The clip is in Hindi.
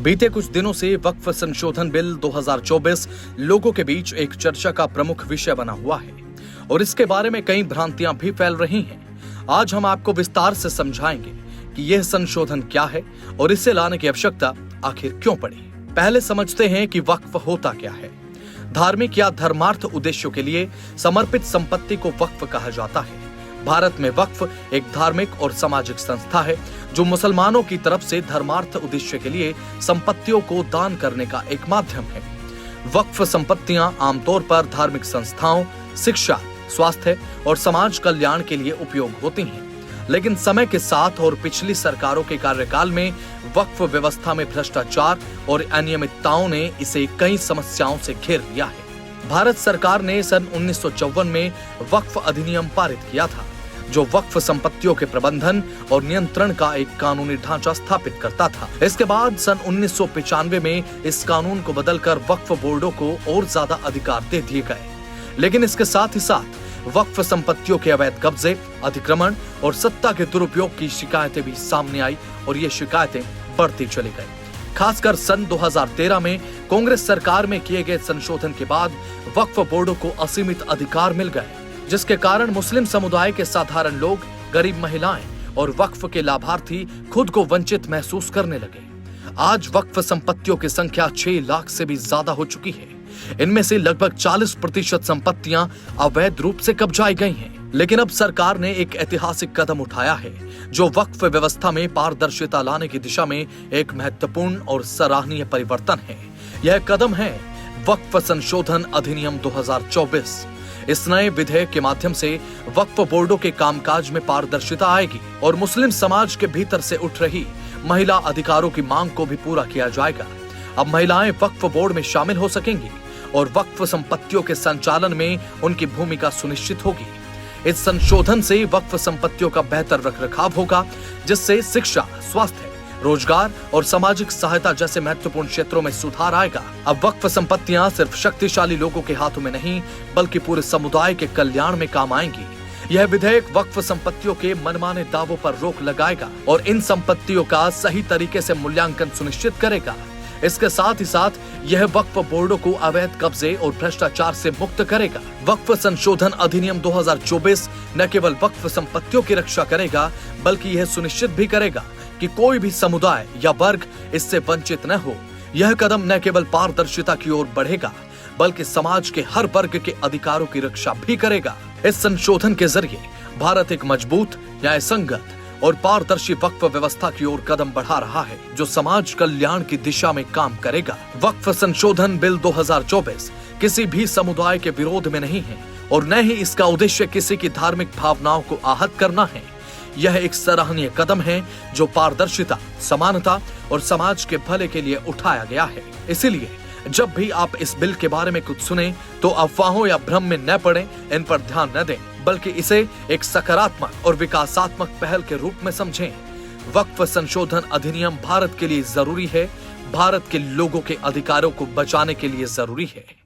बीते कुछ दिनों से वक्फ संशोधन बिल 2024 लोगों के बीच एक चर्चा का प्रमुख विषय बना हुआ है और इसके बारे में कई भ्रांतियां भी फैल रही हैं। आज हम आपको विस्तार से समझाएंगे कि यह संशोधन क्या है और इसे लाने की आवश्यकता आखिर क्यों पड़ी। पहले समझते हैं कि वक्फ होता क्या है। धार्मिक या धर्मार्थ उद्देश्यों के लिए समर्पित संपत्ति को वक्फ कहा जाता है। भारत में वक्फ एक धार्मिक और सामाजिक संस्था है जो मुसलमानों की तरफ से धर्मार्थ उद्देश्य के लिए संपत्तियों को दान करने का एक माध्यम है। वक्फ संपत्तियां आमतौर पर धार्मिक संस्थाओं, शिक्षा, स्वास्थ्य और समाज कल्याण के लिए उपयोग होती हैं। लेकिन समय के साथ और पिछली सरकारों के कार्यकाल में वक्फ व्यवस्था में भ्रष्टाचार और अनियमितताओं ने इसे कई समस्याओं से घेर लिया है। भारत सरकार ने सन 1954 में वक्फ अधिनियम पारित किया था, जो वक्फ संपत्तियों के प्रबंधन और नियंत्रण का एक कानूनी ढांचा स्थापित करता था। इसके बाद सन 1995 में इस कानून को बदलकर वक्फ बोर्डों को और ज्यादा अधिकार दे दिए गए। लेकिन इसके साथ ही साथ वक्फ संपत्तियों के अवैध कब्जे, अतिक्रमण और सत्ता के दुरुपयोग की शिकायतें भी सामने आई और ये शिकायतें बढ़ती चली गई। खासकर सन 2013 में कांग्रेस सरकार में किए गए संशोधन के बाद वक्फ बोर्डों को असीमित अधिकार मिल गए, जिसके कारण मुस्लिम समुदाय के साधारण लोग, गरीब महिलाएं और वक्फ के लाभार्थी खुद को वंचित महसूस करने लगे। आज वक्फ संपत्तियों की संख्या 6 लाख से भी ज्यादा हो चुकी है। इनमें से लगभग 40% संपत्तियां अवैध रूप से कब्जाई गई हैं। लेकिन अब सरकार ने एक ऐतिहासिक कदम उठाया है जो वक्फ व्यवस्था में पारदर्शिता लाने की दिशा में एक महत्वपूर्ण और सराहनीय परिवर्तन है। यह कदम है वक्फ संशोधन अधिनियम 2024। इस नए विधेयक के माध्यम से वक्फ बोर्डों के कामकाज में पारदर्शिता आएगी और मुस्लिम समाज के भीतर से उठ रही महिला अधिकारों की मांग को भी पूरा किया जाएगा। अब महिलाएं वक्फ बोर्ड में शामिल हो सकेंगी और वक्फ संपत्तियों के संचालन में उनकी भूमिका सुनिश्चित होगी। इस संशोधन से वक्फ संपत्तियों का बेहतर रखरखाव होगा, जिससे शिक्षा, स्वास्थ्य, रोजगार और सामाजिक सहायता जैसे महत्वपूर्ण क्षेत्रों में सुधार आएगा। अब वक्फ संपत्तियां सिर्फ शक्तिशाली लोगों के हाथों में नहीं, बल्कि पूरे समुदाय के कल्याण में काम आएंगी। यह विधेयक वक्फ संपत्तियों के मनमाने दावों पर रोक लगाएगा और इन संपत्तियों का सही तरीके से मूल्यांकन सुनिश्चित करेगा। इसके साथ ही साथ यह वक्फ बोर्डों को अवैध कब्जे और भ्रष्टाचार से मुक्त करेगा। वक्फ संशोधन अधिनियम 2024 न केवल वक्फ संपत्तियों की रक्षा करेगा, बल्कि यह सुनिश्चित भी करेगा कि कोई भी समुदाय या वर्ग इससे वंचित न हो। यह कदम न केवल पारदर्शिता की ओर बढ़ेगा, बल्कि समाज के हर वर्ग के अधिकारों की रक्षा भी करेगा। इस संशोधन के जरिए भारत एक मजबूत, न्यायसंगत और पारदर्शी वक्फ व्यवस्था की ओर कदम बढ़ा रहा है, जो समाज कल्याण की दिशा में काम करेगा। वक्फ संशोधन बिल 2024 किसी भी समुदाय के विरोध में नहीं है और न ही इसका उद्देश्य किसी की धार्मिक भावनाओं को आहत करना है। यह एक सराहनीय कदम है जो पारदर्शिता, समानता और समाज के भले के लिए उठाया गया है। इसीलिए जब भी आप इस बिल के बारे में कुछ सुने तो अफवाहों या भ्रम में न पड़ें, इन पर ध्यान न दें, बल्कि इसे एक सकारात्मक और विकासात्मक पहल के रूप में समझें। वक्फ संशोधन अधिनियम भारत के लिए जरूरी है, भारत के लोगों के अधिकारों को बचाने के लिए जरूरी है।